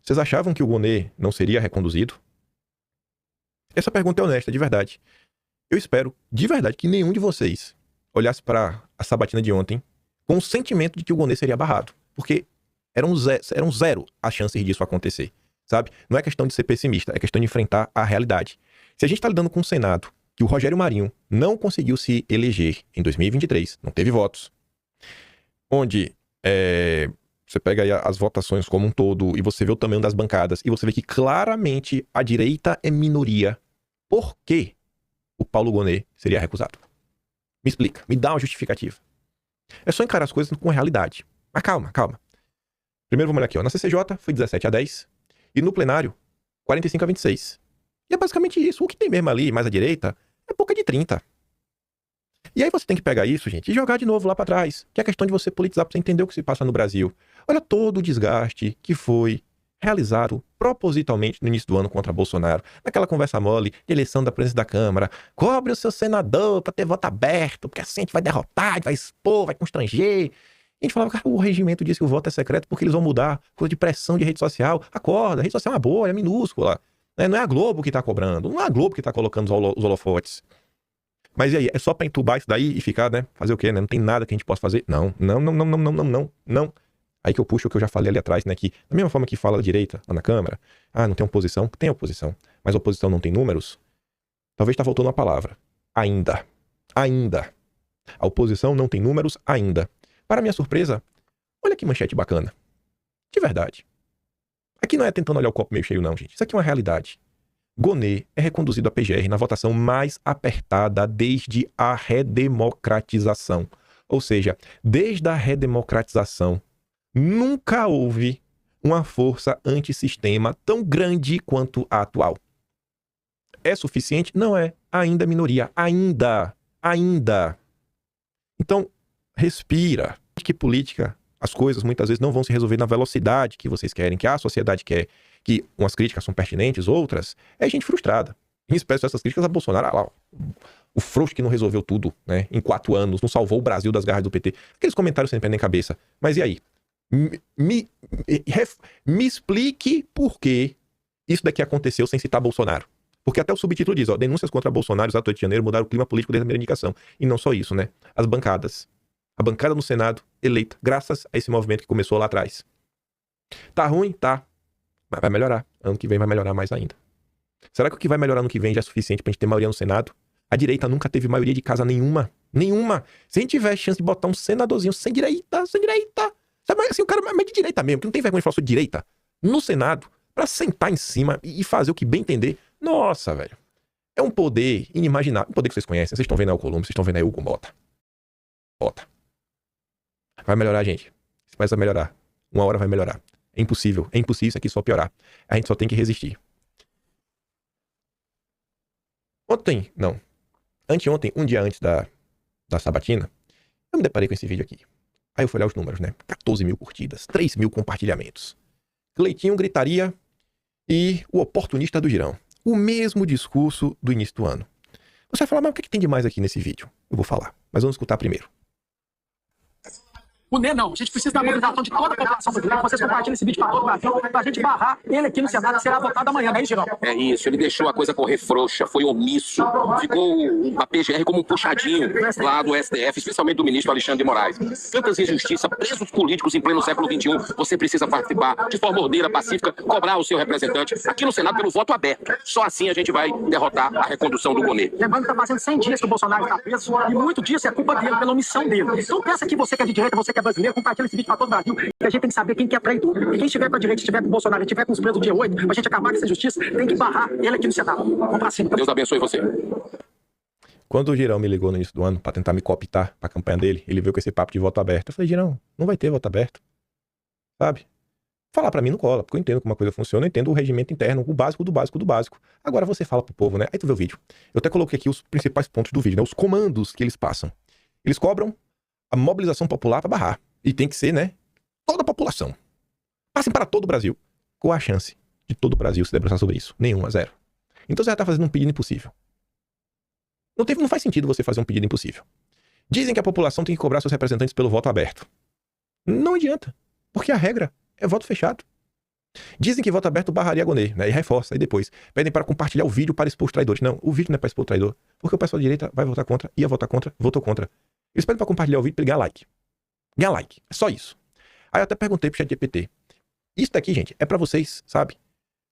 Vocês achavam que o Gonê não seria reconduzido? Essa pergunta é honesta, de verdade. Eu espero, de verdade, que nenhum de vocês olhasse para a sabatina de ontem com o sentimento de que o Gonê seria barrado. Porque eram zero as chances disso acontecer, sabe? Não é questão de ser pessimista, é questão de enfrentar a realidade. Se a gente está lidando com um Senado que o Rogério Marinho não conseguiu se eleger em 2023, não teve votos, onde você pega aí as votações como um todo e você vê o tamanho das bancadas e você vê que claramente a direita é minoria, por que o Paulo Gonê seria recusado? Me explica, me dá uma justificativa. É só encarar as coisas com a realidade. Mas calma. Primeiro vamos olhar aqui, ó. Na CCJ foi 17-10 e no plenário 45-26. E é basicamente isso. O que tem mesmo ali, mais à direita, é pouca de 30. E aí você tem que pegar isso, gente, e jogar de novo lá pra trás, que é a questão de você politizar pra você entender o que se passa no Brasil. Olha todo o desgaste que foi realizado propositalmente no início do ano contra Bolsonaro, naquela conversa mole de eleição da presidência da Câmara. Cobre o seu senador pra ter voto aberto, porque assim a gente vai derrotar, a gente vai expor, vai constranger. A gente falava que o regimento diz que o voto é secreto porque eles vão mudar, coisa de pressão de rede social. Acorda, a rede social é uma bolha, é minúscula. Não é a Globo que tá cobrando, não é a Globo que tá colocando os holofotes. Mas e aí, é só pra entubar isso daí e ficar, né? Fazer o quê, né? Não tem nada que a gente possa fazer? Não. Aí que eu puxo o que eu já falei ali atrás, né? Que da mesma forma que fala da direita lá na Câmara, não tem oposição. Tem oposição, mas a oposição não tem números. Talvez tá faltando uma palavra. Ainda. A oposição não tem números ainda. Para minha surpresa, olha que manchete bacana. De verdade. Aqui não é tentando olhar o copo meio cheio não, gente. Isso aqui é uma realidade. Gonê é reconduzido à PGR na votação mais apertada desde a redemocratização. Ou seja, desde a redemocratização, nunca houve uma força antissistema tão grande quanto a atual. É suficiente? Não é. Ainda é minoria. Ainda. Então, respira. Que política, as coisas muitas vezes não vão se resolver na velocidade que vocês querem, que a sociedade quer, que umas críticas são pertinentes, outras é gente frustrada. Em espécie dessas críticas a Bolsonaro, lá, o frouxo que não resolveu tudo, né, em 4 anos, não salvou o Brasil das garras do PT. Aqueles comentários sem pé nem cabeça. Mas e aí? Me explique por que isso daqui aconteceu sem citar Bolsonaro. Porque até o subtítulo diz, denúncias contra Bolsonaro, os atos 8 de janeiro mudaram o clima político desde a primeira indicação. E não só isso, né? As bancadas. A bancada no Senado eleita, graças a esse movimento que começou lá atrás. Tá ruim? Tá. Mas vai melhorar. Ano que vem vai melhorar mais ainda. Será que o que vai melhorar ano que vem já é suficiente pra gente ter maioria no Senado? A direita nunca teve maioria de casa nenhuma. Se a gente tiver chance de botar um senadorzinho sem direita. Sabe, assim, o cara é de direita mesmo, que não tem vergonha de falar sobre direita. No Senado, pra sentar em cima e fazer o que bem entender. Nossa, velho. É um poder inimaginável. Um poder que vocês conhecem. Vocês estão vendo aí o Alcolumbre, vocês estão vendo aí o Hugo Mota. Vai melhorar, gente. Vai melhorar. Uma hora vai melhorar. É impossível isso aqui só piorar. A gente só tem que resistir. Anteontem, um dia antes da sabatina, eu me deparei com esse vídeo aqui. Aí eu fui olhar os números, né? 14 mil curtidas, 3 mil compartilhamentos. Cleitinho, gritaria e o oportunista do Girão. O mesmo discurso do início do ano. Você vai falar, mas o que tem de mais aqui nesse vídeo? Eu vou falar, mas vamos escutar primeiro. O NE não. A gente precisa da mobilização de toda a população brasileira. Vocês compartilhem esse vídeo para todo o Brasil, para a gente barrar ele aqui no Senado, que será votado amanhã, não é isso, Girão? É isso, ele deixou a coisa correr frouxa, foi omisso, ficou a PGR como um puxadinho lá do STF, especialmente do ministro Alexandre de Moraes. Tantas injustiças, presos políticos em pleno século XXI, você precisa participar de forma ordeira, pacífica, cobrar o seu representante aqui no Senado pelo voto aberto. Só assim a gente vai derrotar a recondução do Gonê. Lembrando que está fazendo 100 dias que o Bolsonaro está preso e muito disso é culpa dele, pela omissão dele. Então pensa que você que é de direita, você que é brasileiro, compartilha esse vídeo para todo o Brasil, que a gente tem que saber quem que é traidor. E quem estiver com a direita, estiver com o Bolsonaro, estiver com os presos do dia 8, pra gente acabar com essa justiça, tem que barrar ele aqui no Senado. Vamos pra cima. Deus abençoe você. Quando o Girão me ligou no início do ano pra tentar me cooptar pra campanha dele, ele veio com esse papo de voto aberto. Eu falei, Girão, não vai ter voto aberto. Sabe? Falar pra mim não cola, porque eu entendo como a coisa funciona, eu entendo o regimento interno, o básico do básico do básico. Agora você fala pro povo, né? Aí tu vê o vídeo. Eu até coloquei aqui os principais pontos do vídeo, né? Os comandos que eles passam. Eles cobram a mobilização popular pra barrar. E tem que ser, né? Toda a população. Passem para todo o Brasil. Qual a chance de todo o Brasil se debruçar sobre isso? Nenhuma, zero. Então você já tá fazendo um pedido impossível. Não faz sentido você fazer um pedido impossível. Dizem que a população tem que cobrar seus representantes pelo voto aberto. Não adianta. Porque a regra é voto fechado. Dizem que voto aberto barraria Gonê, né? E reforça, aí depois pedem para compartilhar o vídeo para expor os traidores. Não, o vídeo não é para expor o traidor, porque o pessoal da direita vai votar contra, ia votar contra, votou contra. Eles pedem para compartilhar o vídeo para ganhar like. Ganhar like, é só isso. Aí eu até perguntei pro ChatGPT. Isso daqui, gente, é para vocês, sabe,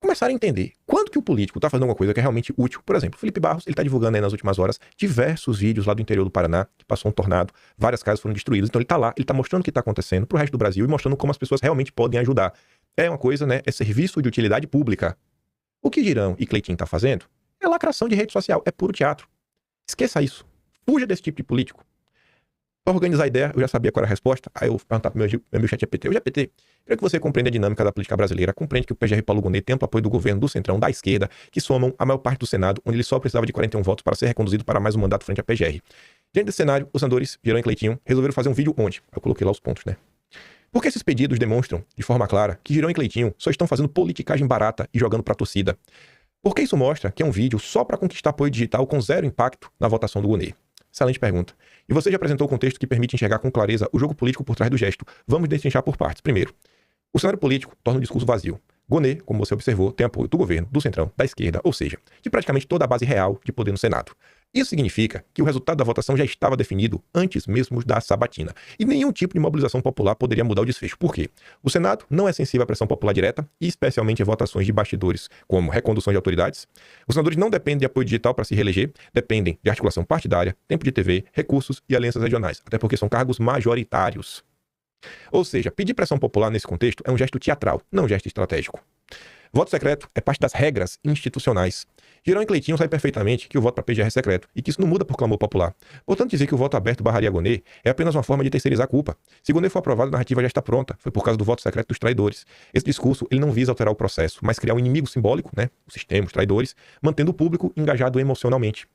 começarem a entender quando que o político tá fazendo alguma coisa que é realmente útil. Por exemplo, o Felipe Barros, ele tá divulgando aí nas últimas horas diversos vídeos lá do interior do Paraná, que passou um tornado, várias casas foram destruídas. Então ele tá lá, ele tá mostrando o que tá acontecendo pro resto do Brasil e mostrando como as pessoas realmente podem ajudar. É uma coisa, né, é serviço de utilidade pública. O que Girão e Cleitinho tá fazendo é lacração de rede social, é puro teatro. Esqueça isso. Fuja desse tipo de político. Para organizar a ideia, eu já sabia qual era a resposta. Aí eu vou perguntar pro meu chat GPT. O GPT, quero que você compreenda a dinâmica da política brasileira. Compreende que o PGR Paulo Gonet tem o apoio do governo, do centrão, da esquerda, que somam a maior parte do Senado, onde ele só precisava de 41 votos para ser reconduzido para mais um mandato frente à PGR. Diante desse cenário, os senadores, Girão e Cleitinho, resolveram fazer um vídeo onde? Eu coloquei lá os pontos, né? Porque esses pedidos demonstram, de forma clara, que Girão e Cleitinho só estão fazendo politicagem barata e jogando pra torcida. Porque isso mostra que é um vídeo só para conquistar apoio digital com zero impacto na votação do Gonet. Excelente pergunta. E você já apresentou o contexto que permite enxergar com clareza o jogo político por trás do gesto. Vamos destrinchar por partes. Primeiro, o cenário político torna o discurso vazio. Gonet, como você observou, tem apoio do governo, do centrão, da esquerda, ou seja, de praticamente toda a base real de poder no Senado. Isso significa que o resultado da votação já estava definido antes mesmo da sabatina. E nenhum tipo de mobilização popular poderia mudar o desfecho. Por quê? O Senado não é sensível à pressão popular direta, e especialmente a votações de bastidores, como recondução de autoridades. Os senadores não dependem de apoio digital para se reeleger, dependem de articulação partidária, tempo de TV, recursos e alianças regionais, até porque são cargos majoritários. Ou seja, pedir pressão popular nesse contexto é um gesto teatral, não um gesto estratégico. Voto secreto é parte das regras institucionais. Girão e Cleitinho sabem perfeitamente que o voto para PGR é secreto e que isso não muda por clamor popular. Portanto, dizer que o voto aberto barraria Gonet é apenas uma forma de terceirizar a culpa. Se Gonet for aprovado, a narrativa já está pronta. Foi por causa do voto secreto dos traidores. Esse discurso ele não visa alterar o processo, mas criar um inimigo simbólico, né? O sistema, os traidores, mantendo o público engajado emocionalmente.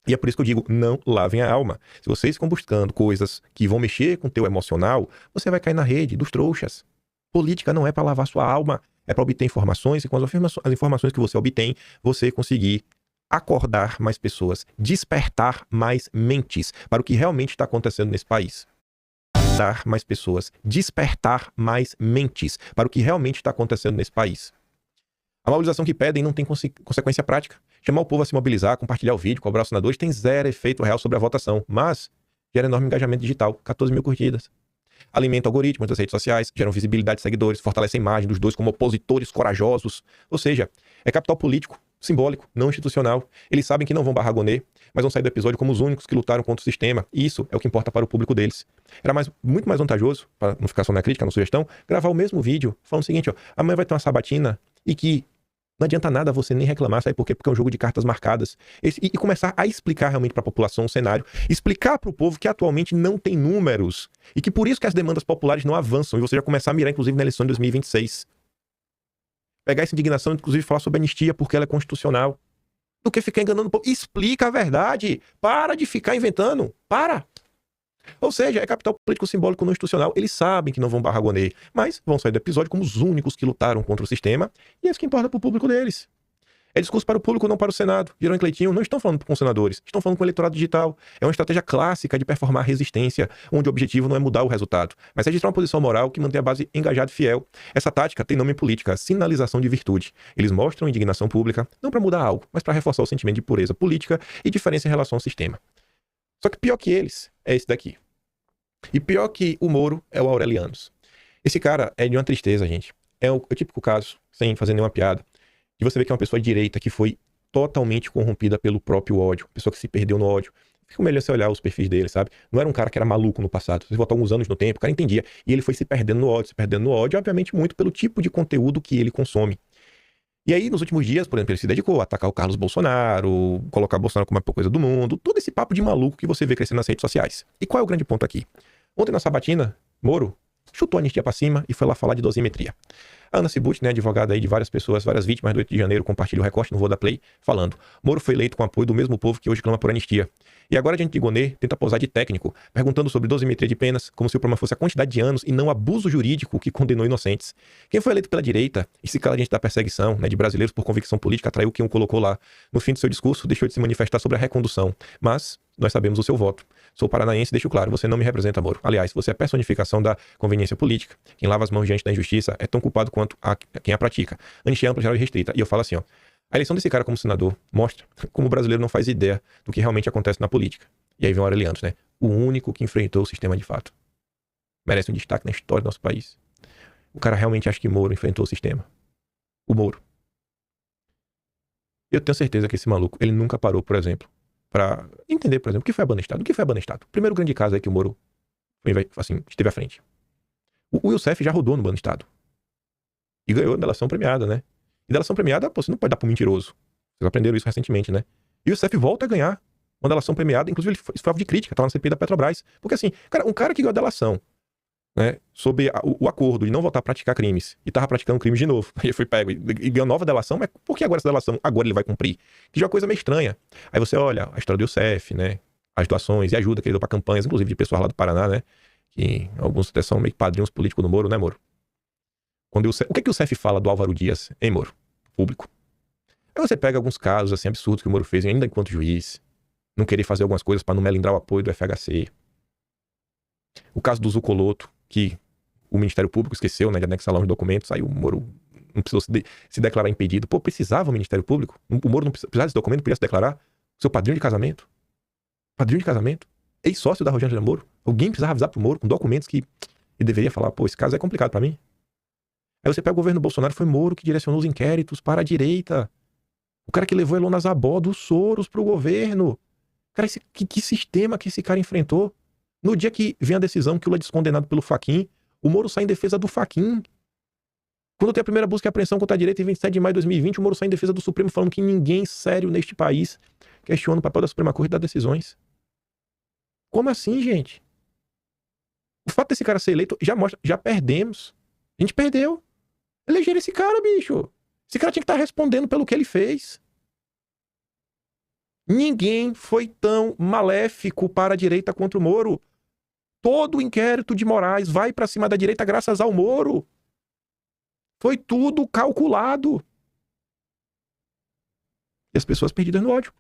E é por isso que eu digo, não lavem a alma. Se vocês ficam buscando coisas que vão mexer com o teu emocional, você vai cair na rede dos trouxas. Política não é para lavar sua alma, é para obter informações e com as informações que você obtém, você conseguir acordar mais pessoas, despertar mais mentes para o que realmente está acontecendo nesse país. Dar mais pessoas, despertar mais mentes para o que realmente está acontecendo nesse país. A mobilização que pedem não tem consequência prática. Chamar o povo a se mobilizar, compartilhar o vídeo, cobrar os senadores tem zero efeito real sobre a votação, mas gera enorme engajamento digital, 14 mil curtidas. Alimenta algoritmos das redes sociais, geram visibilidade de seguidores, fortalece a imagem dos dois como opositores corajosos. Ou seja, é capital político, simbólico, não institucional. Eles sabem que não vão barrar Gonet, mas vão sair do episódio como os únicos que lutaram contra o sistema. E isso é o que importa para o público deles. Era muito mais vantajoso, para não ficar só na crítica, na sugestão, gravar o mesmo vídeo, falando o seguinte, ó, amanhã vai ter uma sabatina e que não adianta nada você nem reclamar, sabe por quê? Porque é um jogo de cartas marcadas. E começar a explicar realmente para a população o cenário. Explicar para o povo que atualmente não tem números. E que por isso que as demandas populares não avançam. E você já começar a mirar, inclusive, na eleição de 2026. Pegar essa indignação, inclusive, falar sobre a anistia porque ela é constitucional. Do que ficar enganando o povo. Explica a verdade. Para de ficar inventando. Para. Ou seja, é capital político simbólico não institucional. Eles sabem que não vão barrar Gonet, mas vão sair do episódio como os únicos que lutaram contra o sistema, e é isso que importa para o público deles. É discurso para o público, não para o Senado. Girão e Cleitinho não estão falando com senadores, estão falando com o eleitorado digital. É uma estratégia clássica de performar resistência, onde o objetivo não é mudar o resultado, mas registrar uma posição moral que mantém a base engajada e fiel. Essa tática tem nome em política, sinalização de virtude. Eles mostram indignação pública, não para mudar algo, mas para reforçar o sentimento de pureza política e diferença em relação ao sistema. Só que pior que eles é esse daqui. E pior que o Moro é o Aurelianos. Esse cara é de uma tristeza, gente. É o típico caso, sem fazer nenhuma piada, de você ver que é uma pessoa de direita que foi totalmente corrompida pelo próprio ódio. Pessoa que se perdeu no ódio. Fica melhor você olhar os perfis dele, sabe? Não era um cara que era maluco no passado. Você voltou alguns anos no tempo, o cara entendia. E ele foi se perdendo no ódio, obviamente muito pelo tipo de conteúdo que ele consome. E aí, nos últimos dias, por exemplo, ele se dedicou a atacar o Carlos Bolsonaro, colocar o Bolsonaro como a pior coisa do mundo, todo esse papo de maluco que você vê crescendo nas redes sociais. E qual é o grande ponto aqui? Ontem na sabatina, Moro chutou a anistia pra cima e foi lá falar de dosimetria. A Ana Cibutti, né, advogada aí de várias pessoas, várias vítimas do 8 de janeiro, compartilha o recorte no Vou da Play, falando: Moro foi eleito com apoio do mesmo povo que hoje clama por anistia. E agora, diante de Gonet, tenta posar de técnico, perguntando sobre dosimetria de penas, como se o problema fosse a quantidade de anos e não o abuso jurídico que condenou inocentes. Quem foi eleito pela direita e se cala diante da perseguição, né, de brasileiros por convicção política, atraiu quem o colocou lá. No fim do seu discurso, deixou de se manifestar sobre a recondução. Mas nós sabemos o seu voto. Sou paranaense, deixo claro, você não me representa, Moro. Aliás, você é a personificação da conveniência política. Quem lava as mãos diante da injustiça é tão culpado quanto quem a pratica. Anistia ampla, geral e restrita. E eu falo assim, ó. A eleição desse cara como senador mostra como o brasileiro não faz ideia do que realmente acontece na política. E aí vem o Aureliano, né? O único que enfrentou o sistema de fato. Merece um destaque na história do nosso país. O cara realmente acha que Moro enfrentou o sistema. O Moro. Eu tenho certeza que esse maluco, ele nunca parou, por exemplo, para entender, por exemplo, o que foi a Banestado. O que foi a Banestado? O primeiro grande caso aí que o Moro assim, esteve à frente. O Youssef já rodou no Banestado. E ganhou a delação premiada, né? E delação premiada, pô, você não pode dar pro mentiroso. Vocês aprenderam isso recentemente, né? E o Youssef volta a ganhar uma delação premiada. Inclusive, isso foi alvo de crítica, tava na CPI da Petrobras. Porque assim, cara, um cara que ganhou a delação, né, sob o acordo de não voltar a praticar crimes e tava praticando crimes de novo, aí foi pego e ganhou nova delação, mas por que agora essa delação, agora ele vai cumprir? Que já é uma coisa meio estranha. Aí você olha a história do Youssef, né, as doações e ajuda que ele deu pra campanhas, inclusive de pessoas lá do Paraná, né, que alguns até são meio padrinhos políticos do Moro, né, Moro? O que que o Youssef fala do Álvaro Dias, hein, Moro? Público. Aí você pega alguns casos, assim, absurdos que o Moro fez ainda enquanto juiz, não querer fazer algumas coisas pra não melindrar o apoio do FHC. O caso do Zucoloto, que o Ministério Público esqueceu, né, de anexar lá uns documentos, aí o Moro não precisou se declarar impedido. Pô, precisava o Ministério Público? O Moro não precisava desse documento, podia se declarar? Seu padrinho de casamento? Padrinho de casamento? Ex-sócio da Rosângela Moro? Alguém precisava avisar pro Moro com documentos que ele deveria falar, pô, esse caso é complicado pra mim. Aí você pega o governo Bolsonaro, foi Moro que direcionou os inquéritos para a direita. O cara que levou Elona Zabó dos Soros pro governo. Cara, que sistema que esse cara enfrentou? No dia que vem a decisão que o Lula é descondenado pelo Fachin, o Moro sai em defesa do Fachin. Quando tem a primeira busca e apreensão contra a direita em 27 de maio de 2020, o Moro sai em defesa do Supremo falando que ninguém sério neste país questiona o papel da Suprema Corte e das decisões. Como assim, gente? O fato desse cara ser eleito já mostra, já perdemos. A gente perdeu. Elegeram esse cara, bicho. Esse cara tinha que estar respondendo pelo que ele fez. Ninguém foi tão maléfico para a direita contra o Moro. Todo o inquérito de Moraes vai para cima da direita graças ao Moro. Foi tudo calculado. E as pessoas perdidas no ódio.